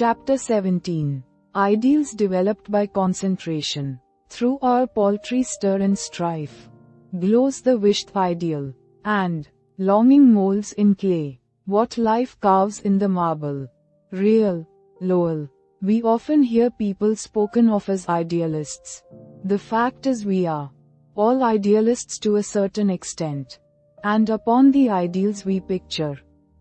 Chapter 17. Ideals developed by concentration. Through our paltry stir and strife, glows the wished ideal, and, longing molds in clay, what life carves in the marble. Real, Lowell. We often hear people spoken of as idealists. The fact is we are all idealists to a certain extent. And upon the ideals we picture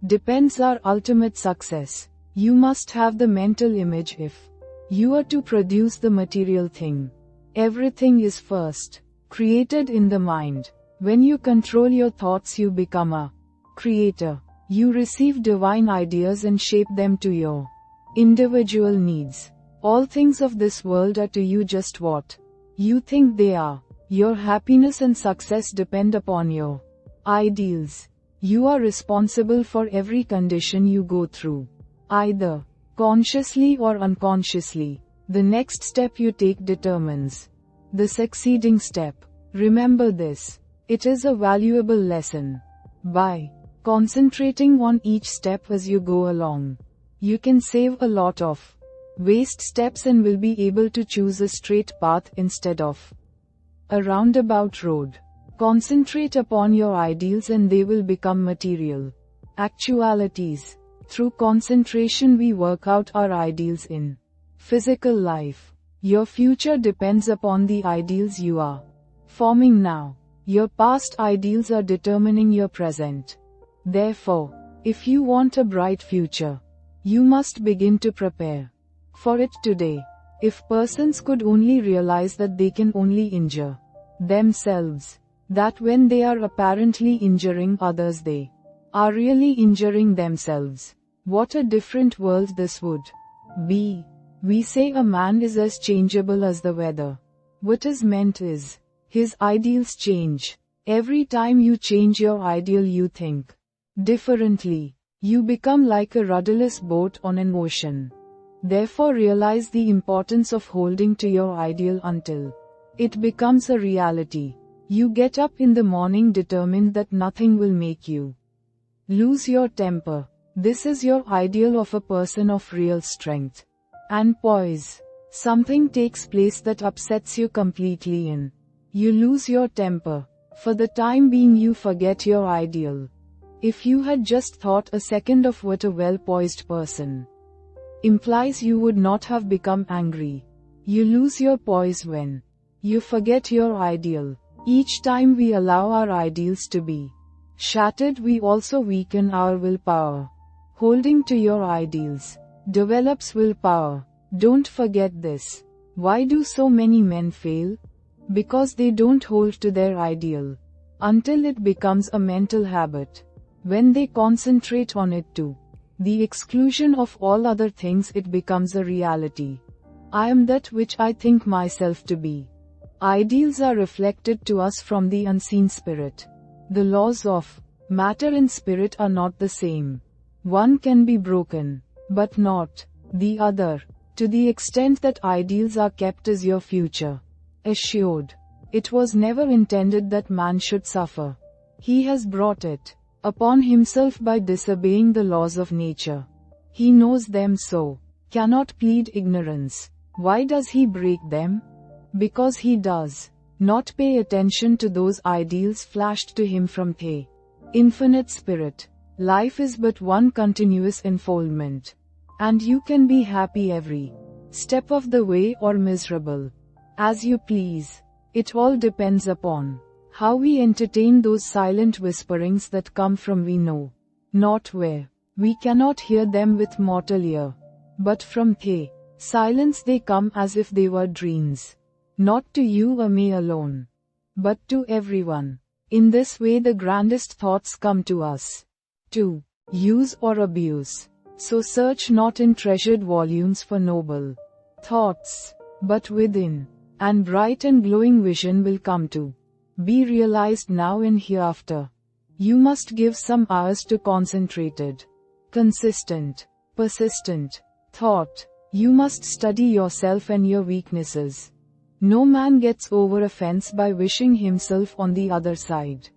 depends our ultimate success. You must have the mental image if you are to produce the material thing. Everything is first created in the mind. When you control your thoughts, you become a creator. You receive divine ideas and shape them to your individual needs. All things of this world are to you just what you think they are. Your happiness and success depend upon your ideals. You are responsible for every condition you go through, either consciously or unconsciously. The next step you take determines the succeeding step. Remember this. It is a valuable lesson. By concentrating on each step as you go along, you can save a lot of waste steps and will be able to choose a straight path instead of a roundabout road. Concentrate upon your ideals and they will become material actualities. Through concentration we work out our ideals in physical life. Your future depends upon the ideals you are forming now. Your past ideals are determining your present. Therefore, if you want a bright future, you must begin to prepare for it today. If persons could only realize that they can only injure themselves, that when they are apparently injuring others they are really injuring themselves, what a different world this would be. We say a man is as changeable as the weather. What is meant is, his ideals change. Every time you change your ideal you think differently. You become like a rudderless boat on an ocean. Therefore realize the importance of holding to your ideal until it becomes a reality. You get up in the morning determined that nothing will make you lose your temper. This is your ideal of a person of real strength and poise. Something takes place that upsets you completely and you lose your temper. For the time being you forget your ideal. If you had just thought a second of what a well-poised person implies, you would not have become angry. You lose your poise when you forget your ideal. Each time we allow our ideals to be shattered, we also weaken our willpower. Holding to your ideals develops willpower. Don't forget this. Why do so many men fail? Because they don't hold to their ideal until it becomes a mental habit. When they concentrate on it to the exclusion of all other things, it becomes a reality. I am that which I think myself to be. Ideals are reflected to us from the unseen spirit. The laws of matter and spirit are not the same. One can be broken, but not the other. To the extent that ideals are kept as your future assured, it was never intended that man should suffer. He has brought it upon himself by disobeying the laws of nature. He knows them so cannot plead ignorance. Why does he break them? Because he does not pay attention to those ideals flashed to him from the infinite spirit. Life is but one continuous unfoldment, and you can be happy every step of the way or miserable, as you please. It all depends upon how we entertain those silent whisperings that come from we know not where. We cannot hear them with mortal ear, but from the silence they come as if they were dreams. Not to you or me alone, but to everyone. In this way the grandest thoughts come to us, to use or abuse. So search not in treasured volumes for noble thoughts, but within, and bright and glowing vision will come to be realized now and hereafter. You must give some hours to concentrated, consistent, persistent thought. You must study yourself and your weaknesses. No man gets over a fence by wishing himself on the other side.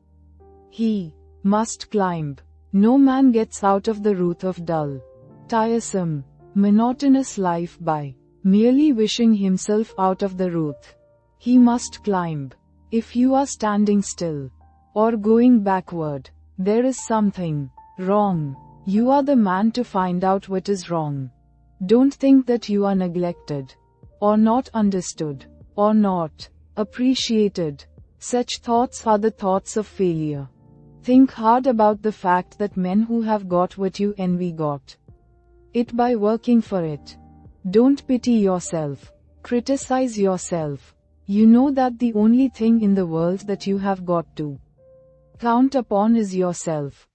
He must climb. No man gets out of the route of dull, tiresome monotonous life by merely wishing himself out of the roof. He must climb. If you are standing still or going backward, there is something wrong. You are the man to find out what is wrong. Don't think that you are neglected, or not understood, or not appreciated. Such thoughts are the thoughts of failure. Think hard about the fact that men who have got what you envy got it by working for it. Don't pity yourself. Criticize yourself. You know that the only thing in the world that you have got to count upon is yourself.